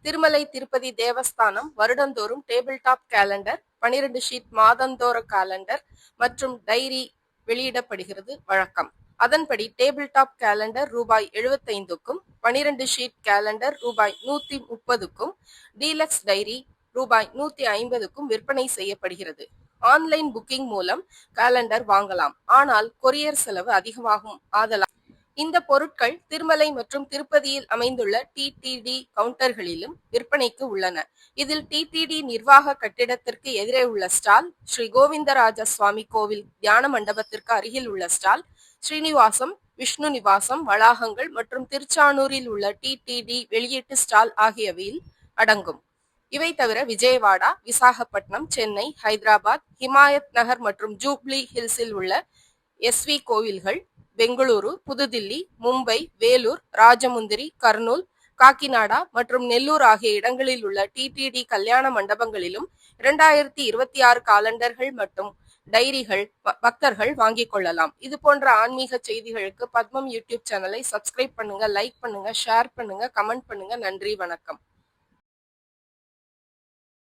திருமலை திருப்பதி தேவஸ்தானம் வருடந்தோறும் table top calendar, 12 sheet மாதந்தோற calendar மற்றும் டைரி வெளியிடப்படுகிறது வழக்கம். அதன்படி டேபிள் டாப் கேலண்டர் ரூபாய் 75க்கும், 12 ஷீட் கேலண்டர் ரூபாய் 130க்கும், டீலக்ஸ் டைரி ரூபாய் 150க்கும் விற்பனை செய்யப்படுகிறது. ஆன்லைன் புக்கிங் மூலம் கேலண்டர் வாங்கலாம். ஆனால் கொரியர் செலவு அதிகமாகும். ஆதலால் இந்த பொருட்கள் திருமலை மற்றும் திருப்பதியில் அமைந்துள்ள டிடிடி கவுண்டர்களிலும் விற்பனைக்கு உள்ளன. இதில் டிடிடி நிர்வாக கட்டிடத்திற்கு எதிரே உள்ள ஸ்டால், ஸ்ரீ கோவிந்தராஜ சுவாமி கோவில் தியான மண்டபத்திற்கு அருகில் உள்ள ஸ்டால், ஸ்ரீனிவாசம், விஷ்ணு நிவாசம் வளாகங்கள் மற்றும் திருச்சானூரில் உள்ள டிடிடி வெளியீட்டு ஸ்டால் ஆகியவையில் அடங்கும். இவை தவிர விஜயவாடா, விசாகப்பட்டினம், சென்னை, ஹைதராபாத், ஹிமாயத் நகர் மற்றும் ஜூப்ளி ஹில்ஸில் உள்ள எஸ்வி கோவில்கள், பெங்களூரு, புதுதில்லி, மும்பை, வேலூர், ராஜமுந்திரி, கர்னூல், காக்கிநாடா மற்றும் நெல்லூர் ஆகிய இடங்களில் உள்ள டிடிடி கல்யாண மண்டபங்களிலும் 2026 காலண்டர்கள் மற்றும் டைரிகள் பக்தர்கள் வாங்கிக் கொள்ளலாம். இது போன்ற ஆன்மீக செய்திகளுக்கு பத்மம் யூடியூப் சேனலை சப்ஸ்கிரைப் பண்ணுங்க, லைக் பண்ணுங்க, ஷேர் பண்ணுங்க, கமெண்ட் பண்ணுங்க. நன்றி, வணக்கம்.